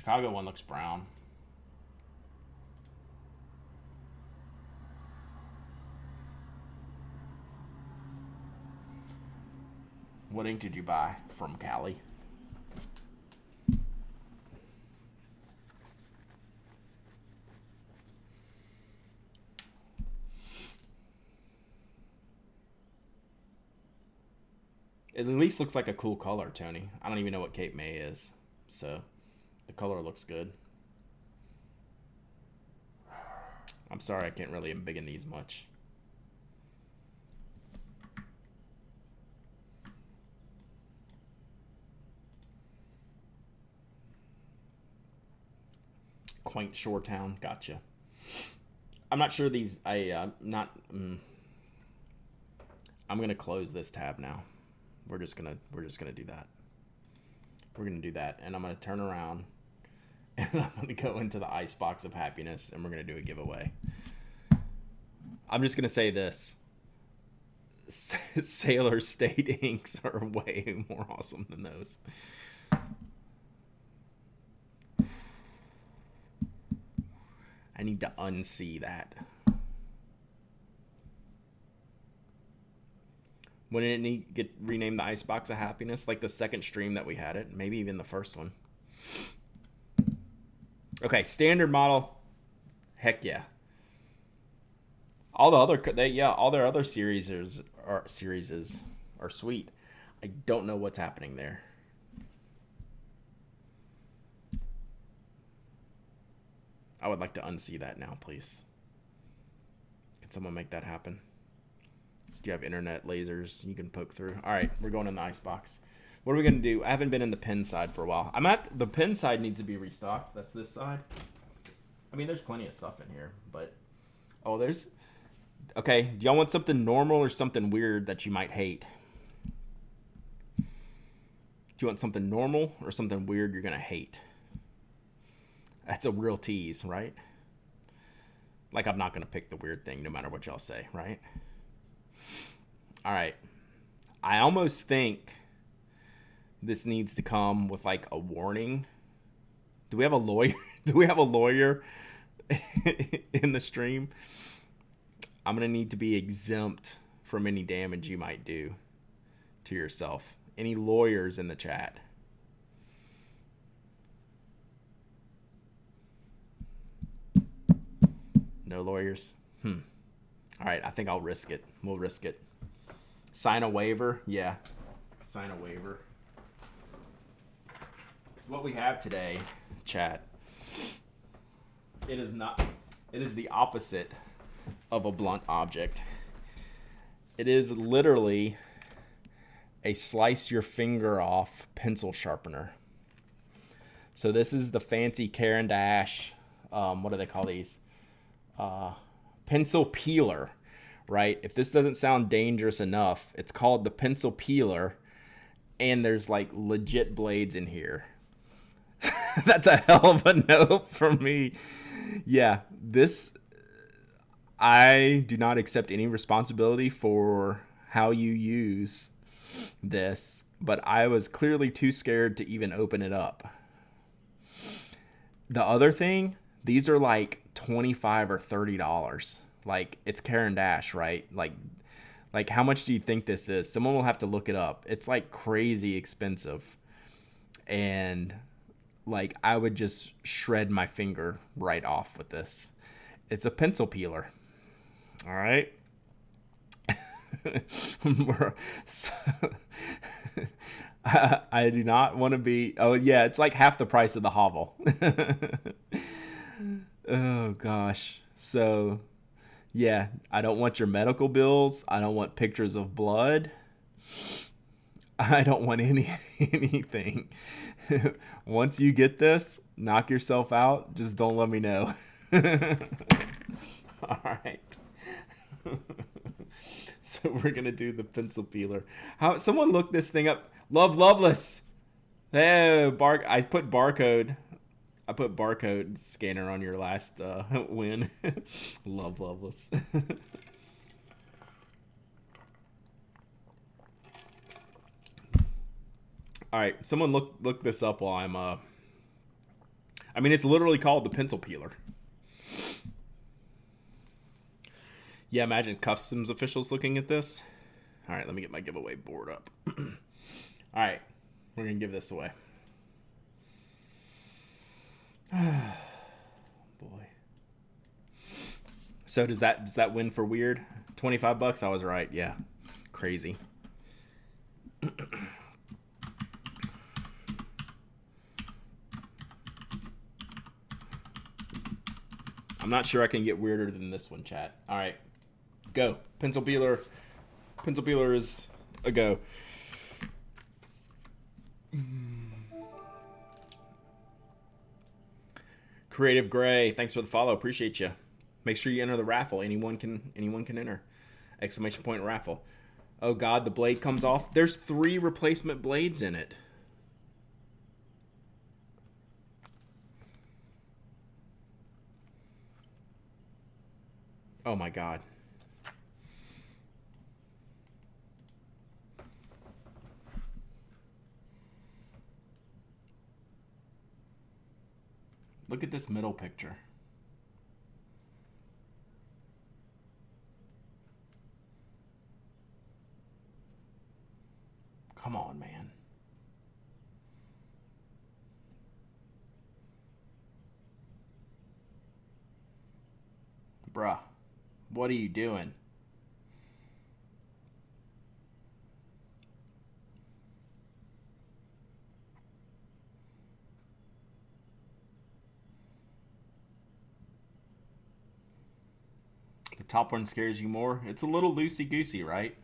A: Chicago one looks brown. What ink did you buy from Cali? It at least looks like a cool color, Tony. I don't even know what Cape May is, so the color looks good. I'm sorry I can't really embiggen these much. Quaint shore town, gotcha. I'm not sure these. I'm gonna close this tab now. We're just gonna do that. We're gonna do that, and I'm gonna turn around, and I'm gonna go into the icebox of happiness, and we're gonna do a giveaway. I'm just gonna say this: Sailor State inks are way more awesome than those. I need to unsee that. Wouldn't it need get renamed the Icebox of Happiness, like the second stream that we had it? Maybe even the first one. Okay, standard model. Heck yeah. All the other all their other series are sweet. I don't know what's happening there. I would like to unsee that now, please. Can someone make that happen? Do you have internet lasers you can poke through? All right, we're going in the icebox. What are we going to do? I haven't been in the pen side for a while. The pen side needs to be restocked. That's this side. I mean, there's plenty of stuff in here, but... Oh, there's... Okay, do y'all want something normal or something weird that you might hate? Do you want something normal or something weird you're going to hate? That's a real tease, right? Like, I'm not going to pick the weird thing no matter what y'all say, right? All right. I almost think this needs to come with, like, a warning. Do we have a lawyer? Do we have a lawyer in the stream? I'm going to need to be exempt from any damage you might do to yourself. Any lawyers in the chat? No lawyers? All right, I think I'll risk it. We'll risk it. Sign a waiver? Yeah. Sign a waiver. Because what we have today, chat, it is the opposite of a blunt object. It is literally a slice your finger off pencil sharpener. So this is the fancy Caran d'Ache, what do they call these? Pencil peeler, right? If this doesn't sound dangerous enough, it's called the pencil peeler, and there's like legit blades in here. That's a hell of a note from me. Yeah, I do not accept any responsibility for how you use this, but I was clearly too scared to even open it up. The other thing, these are like $25 or $30. Like, it's Caran d'Ache, right? Like how much do you think this is? Someone will have to look it up. It's like crazy expensive. And like, I would just shred my finger right off with this. It's a pencil peeler. All right. I do not want to be. Oh yeah, it's like half the price of the hovel. Oh gosh. So yeah, I don't want your medical bills. I don't want pictures of blood. I don't want anything. Once you get this, knock yourself out. Just don't let me know. All right. So we're gonna do the pencil peeler. Someone look this thing up. Love Loveless. Hey, I put barcode scanner on your last win. Love Loveless. All right, someone look this up while I'm I mean, it's literally called the pencil peeler. Yeah, imagine customs officials looking at this. All right, let me get my giveaway board up. All right, we're going to give this away. Boy. So does that win for weird? $25? I was right. Yeah. Crazy. I'm not sure I can get weirder than this one, chat. All right. Go. Pencil peeler. Pencil peeler is a go. Creative Gray, thanks for the follow. Appreciate you. Make sure you enter the raffle. Anyone can enter. Exclamation point raffle. Oh God, the blade comes off. There's 3 replacement blades in it. Oh my God. Look at this middle picture. Come on, man. Bruh, what are you doing? The top one scares you more. It's a little loosey-goosey, right?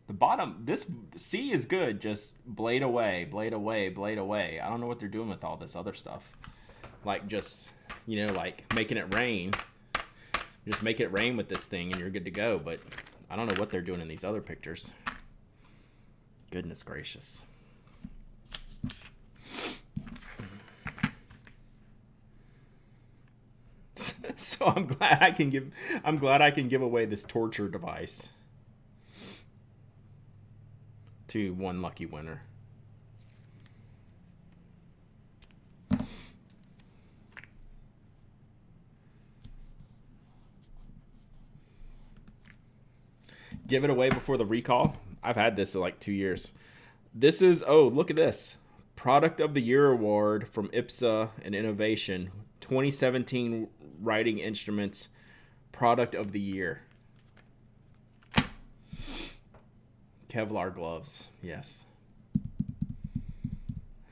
A: The bottom, this C is good. Just blade away, blade away, blade away. I don't know what they're doing with all this other stuff. Like just, like making it rain. Just make it rain with this thing and you're good to go. But I don't know what they're doing in these other pictures. Goodness gracious. So I'm glad I can give away this torture device to one lucky winner. Give it away before the recall. I've had this in like 2 years. This is, oh, look at this. Product of the Year Award from IPSA and Innovation. 2017 Writing Instruments Product of the Year. Kevlar gloves. Yes.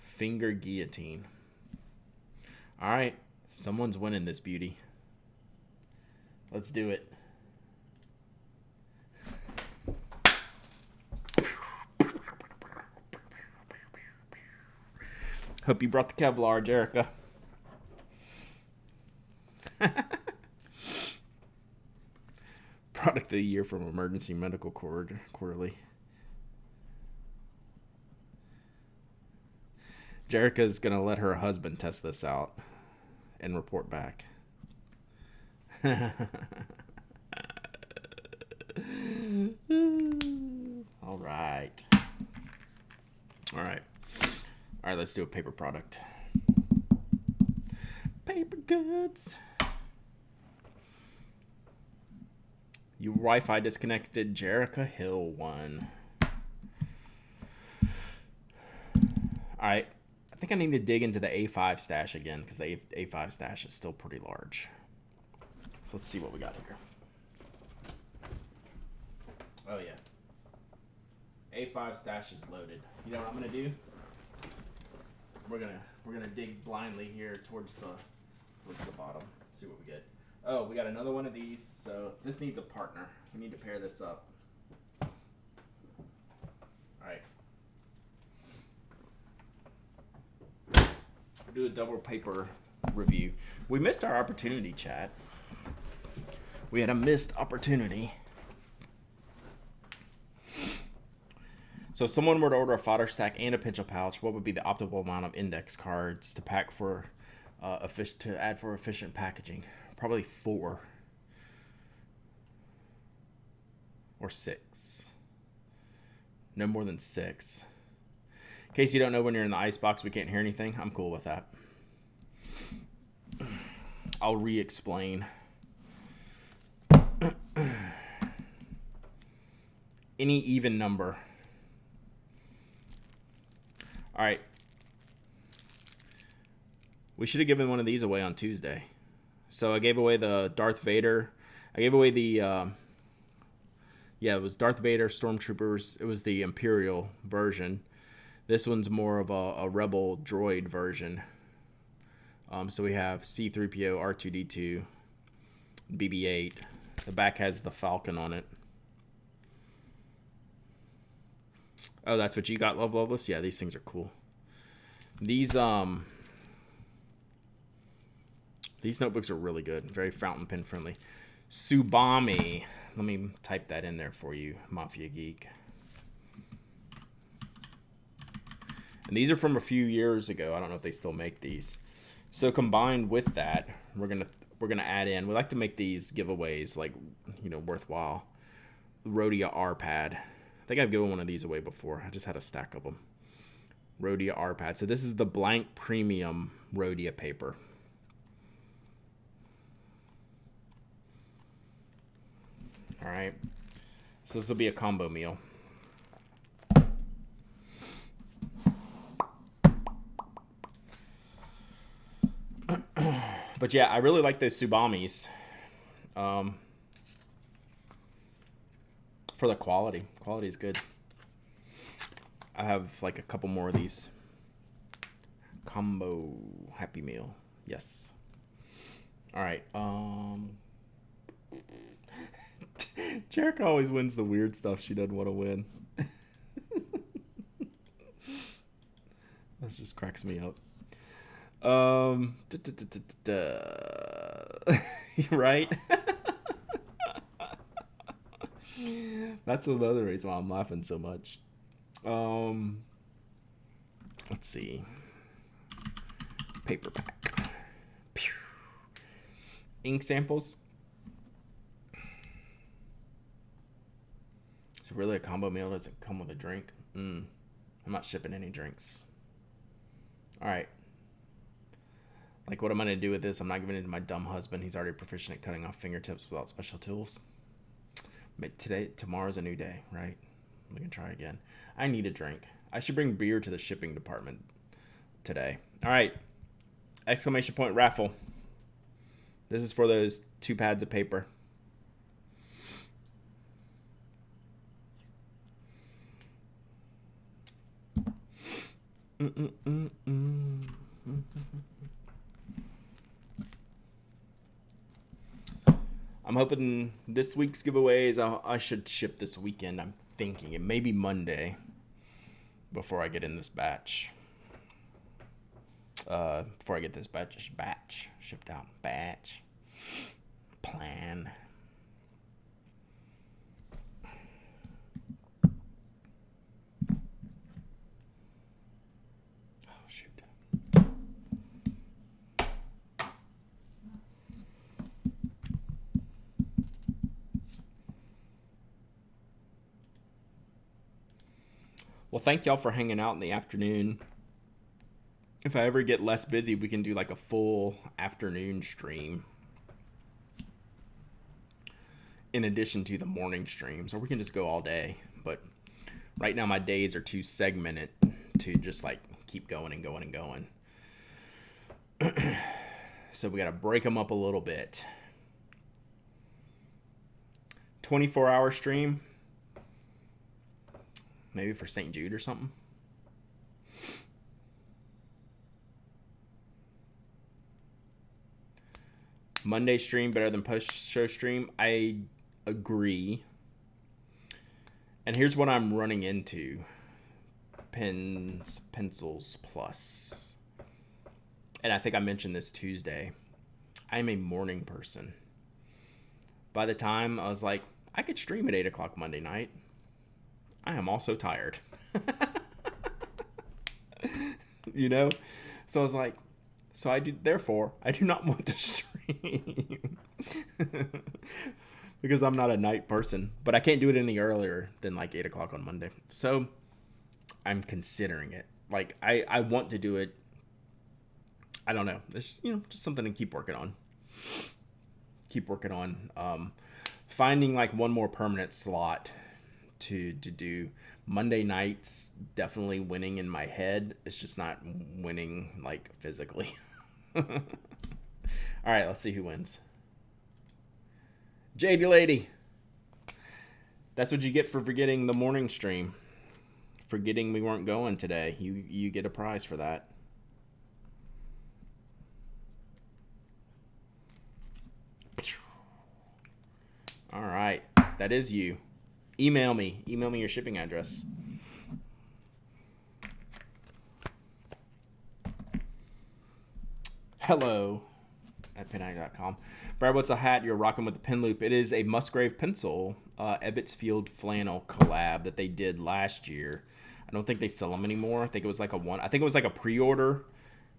A: Finger guillotine. All right. Someone's winning this beauty. Let's do it. Hope you brought the Kevlar, Jerica. Product of the Year from Emergency Medical Quarterly. Jerica's going to let her husband test this out and report back. All right. All right. All right, let's do a paper product. Paper goods. Your Wi-Fi disconnected. Jerica Hill won. All right. I think I need to dig into the A5 stash again because the A5 stash is still pretty large. So let's see what we got here. Oh, yeah. A5 stash is loaded. You know what I'm going to do? We're gonna dig blindly here towards the bottom. See what we get. Oh, we got another one of these. So this needs a partner. We need to pair this up. All right. We'll do a double paper review. We missed our opportunity, chat. We had a missed opportunity. So if someone were to order a fodder stack and a pencil pouch, what would be the optimal amount of index cards to pack for to add for efficient packaging? Probably 4 or 6. No more than 6. case you don't know, when you're in the ice box, we can't hear anything. I'm cool with that. I'll re-explain. Any even number. All right. We should have given one of these away on Tuesday. So I gave away the Darth Vader. I gave away the, it was Darth Vader Stormtroopers. It was the Imperial version. This one's more of a Rebel droid version. So we have C-3PO, R2-D2, BB-8. The back has the Falcon on it. Oh, that's what you got, Love Loveless? Yeah, these things are cool. These notebooks are really good. Very fountain pen friendly. Subami. Let me type that in there for you, Mafia Geek. And these are from a few years ago. I don't know if they still make these. So combined with that, we're gonna add in. We like to make these giveaways like, worthwhile. Rhodia R-Pad. I think I've given one of these away before. I just had a stack of them. Rhodia R-Pad. So this is the blank premium Rhodia paper. All right. So this will be a combo meal. But yeah, I really like those Subamis. For the quality. Quality is good. I have like a couple more of these. Combo Happy Meal. Yes. All right. Jerica always wins the weird stuff she doesn't want to win. That just cracks me up. Right? That's another reason why I'm laughing so much. Let's see. Paperback. Ink samples. So really a combo meal doesn't come with a drink? I'm not shipping any drinks. All right. Like, what am I going to do with this? I'm not giving it to my dumb husband. He's already proficient at cutting off fingertips without special tools. But tomorrow's a new day, right? We can try again. I need a drink. I should bring beer to the shipping department today. All right. Exclamation point raffle. This is for those 2 pads of paper. I'm hoping this week's giveaways, I should ship this weekend. I'm thinking it may be Monday before I get in this batch. Before I get this batch shipped out. Batch. Plan. Oh, shoot. Well, thank y'all for hanging out in the afternoon. If I ever get less busy, we can do like a full afternoon stream in addition to the morning streams, or we can just go all day. But right now my days are too segmented to just like keep going and going and going. So we got to break them up a little bit. 24-hour stream. Maybe for St. Jude or something. Monday stream better than post-show stream. I agree. And here's what I'm running into. Pencils Plus. And I think I mentioned this Tuesday. I'm a morning person. By the time I was like, I could stream at 8 o'clock Monday night. I am also tired. So I was like, therefore, I do not want to stream. Because I'm not a night person. But I can't do it any earlier than like 8 o'clock on Monday. So I'm considering it. Like I want to do it. I don't know. It's just something to keep working on. Finding like one more permanent slot to do. Monday nights definitely winning in my head. It's just not winning like physically. All right, let's see who wins. JD Lady. That's what you get for forgetting the morning stream. Forgetting we weren't going today. You get a prize for that. All right, that is you. Email me your shipping address. Hello at penaddict.com. Brad, what's a hat you're rocking with the pen loop? It is a Musgrave pencil, Ebbetsfield flannel collab that they did last year. I don't think they sell them anymore. I think it was like a pre-order.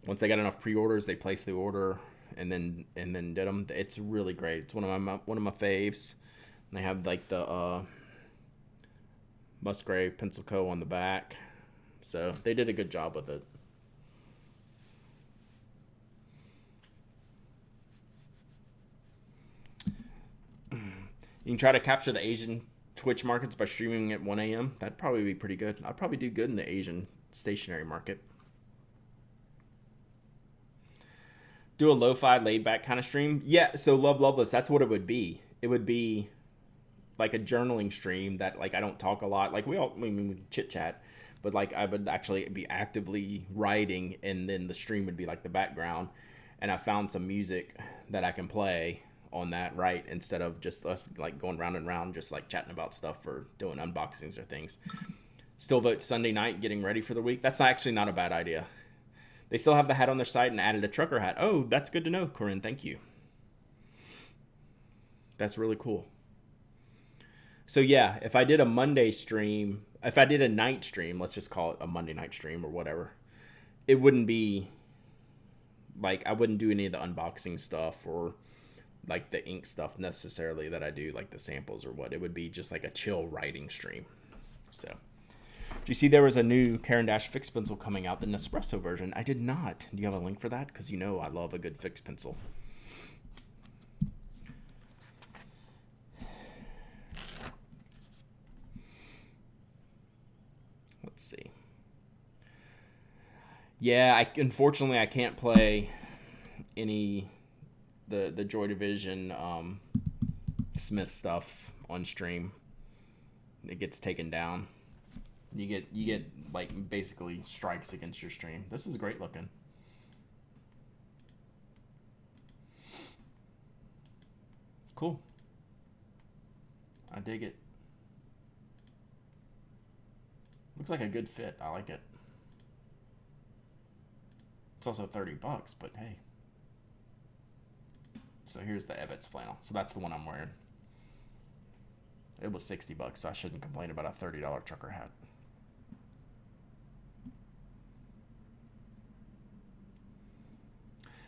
A: Once they got enough pre-orders, they placed the order and then did them. It's really great. It's one of my faves. And they have like the Musgrave Pencil Co. on the back. So they did a good job with it. You can try to capture the Asian Twitch markets by streaming at 1 a.m. That'd probably be pretty good. I'd probably do good in the Asian stationary market. Do a lo-fi laid-back kind of stream. Yeah, so Love Loveless, that's what it would be. It would be like a journaling stream that like I don't talk a lot. Like we chit-chat, but like I would actually be actively writing and then the stream would be like the background. And I found some music that I can play on that, right, instead of just us like going round and round just like chatting about stuff or doing unboxings or things. Still vote Sunday night, getting ready for the week. That's actually not a bad idea. They still have the hat on their site and added a trucker hat. Oh, that's good to know, Corinne. Thank you. That's really cool. So yeah, if I did a Monday stream, if I did a night stream, let's just call it a Monday night stream or whatever, it wouldn't be like I wouldn't do any of the unboxing stuff or like the ink stuff necessarily that I do, like the samples or what. It would be just like a chill writing stream. So, do you see there was a new Caran d'Ache fixed pencil coming out, the Nespresso version? I did not. Do you have a link for that? Because you know I love a good fixed pencil. Let's see. Yeah, unfortunately I can't play any the Joy Division Smith stuff on stream. It gets taken down. You get like basically strikes against your stream. This is great looking. Cool. I dig it. Looks like a good fit. I like it. It's also $30, but hey. So here's the Ebbets flannel. So that's the one I'm wearing. It was $60, so I shouldn't complain about a $30 trucker hat.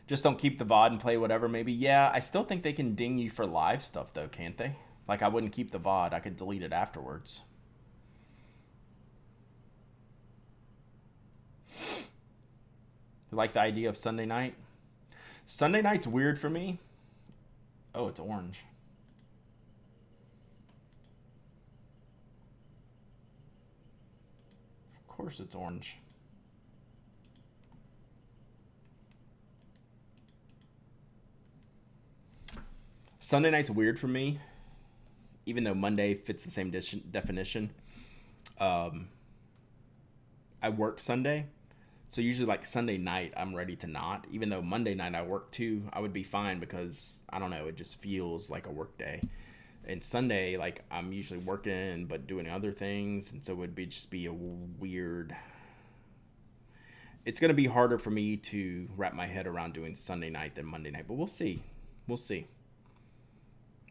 A: Just don't keep the VOD and play whatever, maybe. Yeah, I still think they can ding you for live stuff, though, can't they? Like, I wouldn't keep the VOD. I could delete it afterwards. You like the idea of Sunday night? Sunday night's weird for me. Oh, it's orange. Of course it's orange. Sunday night's weird for me, even though Monday fits the same definition. I work Sunday, so usually like Sunday night I'm ready to not. Even though Monday night I work too, I would be fine because, I don't know, it just feels like a work day. And Sunday, like, I'm usually working but doing other things, and so it would just be a weird... It's going to be harder for me to wrap my head around doing Sunday night than Monday night, but we'll see. We'll see.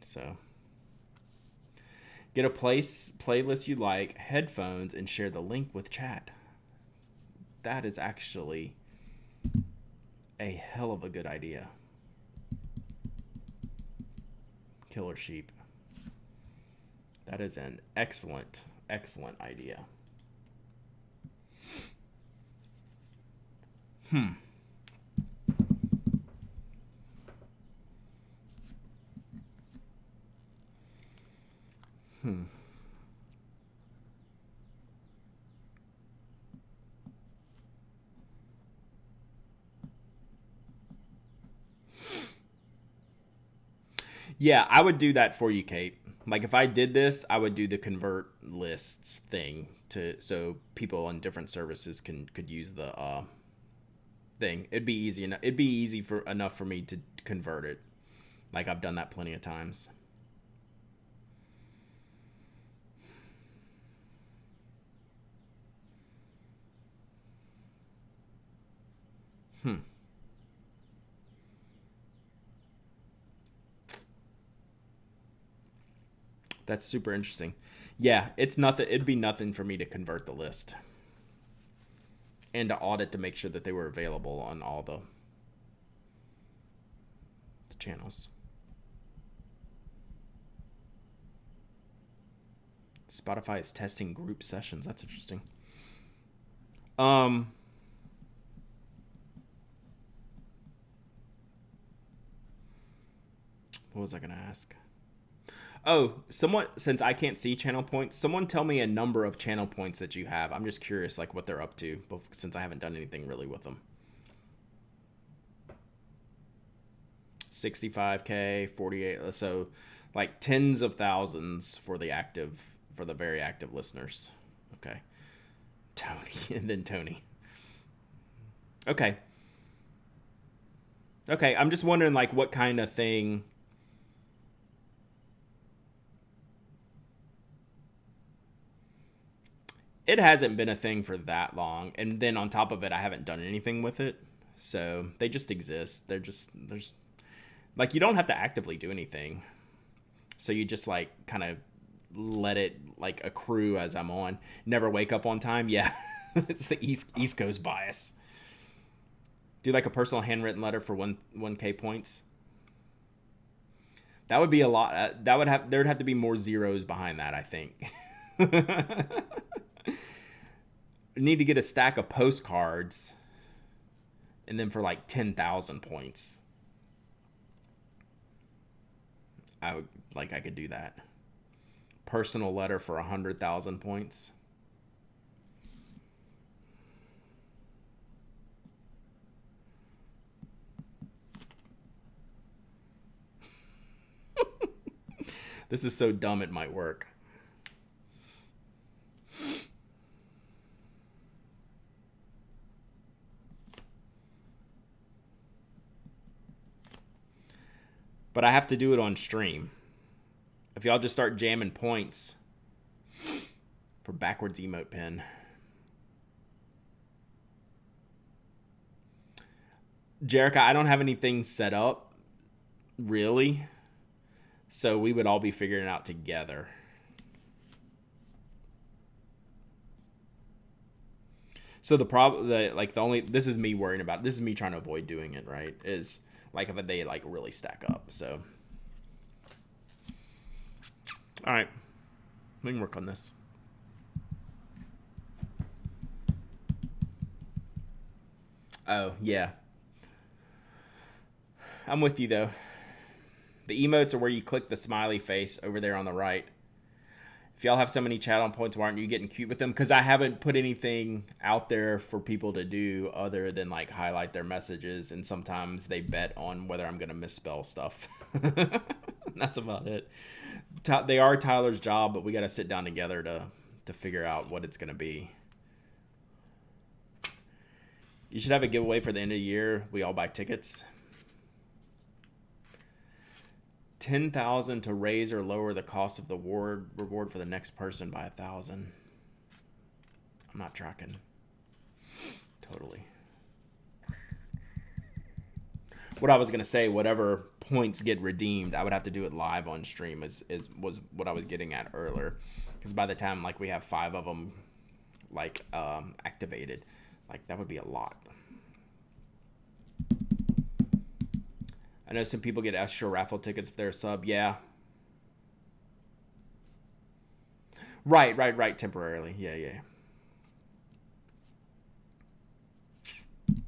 A: So, get a playlist you like, headphones, and share the link with chat. That is actually a hell of a good idea. Killer Sheep. That is an excellent, excellent idea. Hmm. Hmm. Yeah, I would do that for you, Kate. Like if I did this, I would do the convert lists thing to so people on different services could use the thing. It'd be easy enough. It'd be easy for enough for me to convert it. Like I've done that plenty of times. Hmm. That's super interesting. Yeah, it's nothing. It'd be nothing for me to convert the list and to audit to make sure that they were available on all the channels. Spotify is testing group sessions. That's interesting. Um, what was I gonna ask? Oh, someone since I can't see channel points, someone tell me a number of channel points that you have. I'm just curious, like what they're up to, since I haven't done anything really with them. 65K, 48. So, like tens of thousands for the very active listeners. Okay, Tony, and then Tony. Okay, okay. I'm just wondering, like, what kind of thing. It hasn't been a thing for that long, and then on top of it, I haven't done anything with it. So they just exist. There's like you don't have to actively do anything. So you just like kind of let it like accrue as I'm on. Never wake up on time. Yeah, it's the East Coast bias. Do like a personal handwritten letter for 1K points. That would be a lot. There'd have to be more zeros behind that. I think. Need to get a stack of postcards, and then for like 10,000 points, I could do that. Personal letter for 100,000 points. This is so dumb it might work. But I have to do it on stream. If y'all just start jamming points for backwards emote pin. Jerica, I don't have anything set up, really. So we would all be figuring it out together. So the problem, the only, this is me worrying about, this is me trying to avoid doing it, right? Is like if they like really stack up. So, all right, we can work on this. Oh, yeah. I'm with you though. The emotes are where you click the smiley face over there on the right. If y'all have so many channel points, why aren't you getting cute with them? Because I haven't put anything out there for people to do other than like highlight their messages, and sometimes they bet on whether I'm going to misspell stuff. That's about it. They are Tyler's job, but we got to sit down together to figure out what it's going to be. You should have a giveaway for the end of the year. We all buy tickets. 10,000 to raise or lower the cost of the reward for the next person by 1,000. I'm not tracking. Totally. What I was gonna say, whatever points get redeemed, I would have to do it live on stream. Was what I was getting at earlier, because by the time like we have 5 of them, like activated, like that would be a lot. I know some people get extra raffle tickets if they're a sub. Yeah. Right. Temporarily. Yeah.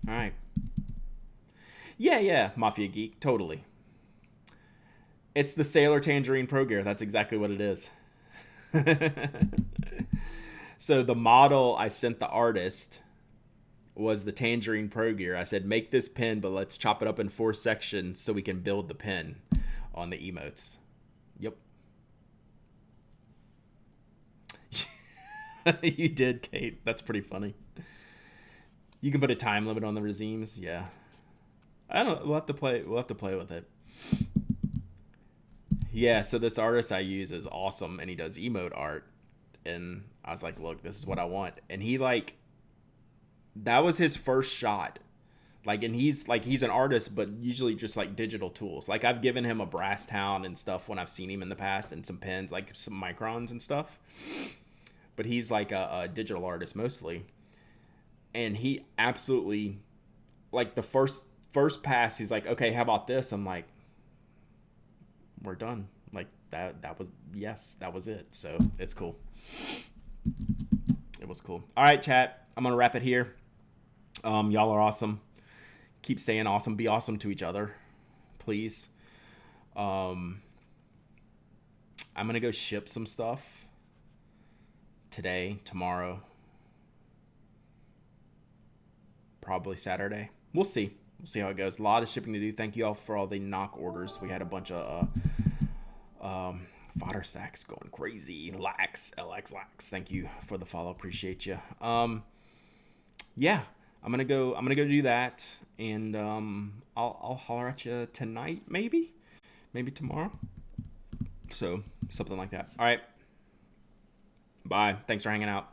A: All right. Yeah, Mafia Geek, totally. It's the Sailor Tangerine Pro Gear. That's exactly what it is. So the model I sent the artist was the Tangerine Pro Gear. I said, make this pen, but let's chop it up in 4 sections so we can build the pen on the emotes. Yep. You did, Kate. That's pretty funny. You can put a time limit on the regimes. Yeah. I don't know. We'll have to play with it. Yeah, so this artist I use is awesome, and he does emote art. And I was like, look, this is what I want. And he that was his first shot. And he's an artist, but usually just digital tools. I've given him a brass town and stuff when I've seen him in the past, and some pens, some microns and stuff. But he's a digital artist mostly. And he absolutely, the first pass, he's like, okay, how about this? I'm like, we're done. That was it. So it's cool. It was cool. All right, chat. I'm going to wrap it here. Y'all are awesome. Keep staying awesome. Be awesome to each other, please. I'm going to go ship some stuff today, tomorrow, probably Saturday. We'll see. We'll see how it goes. A lot of shipping to do. Thank you all for all the knock orders. We had a bunch of fodder sacks going crazy. LX Lax. Thank you for the follow. Appreciate you. Yeah, I'm gonna go do that, and I'll holler at you tonight, maybe tomorrow. So something like that. All right. Bye. Thanks for hanging out.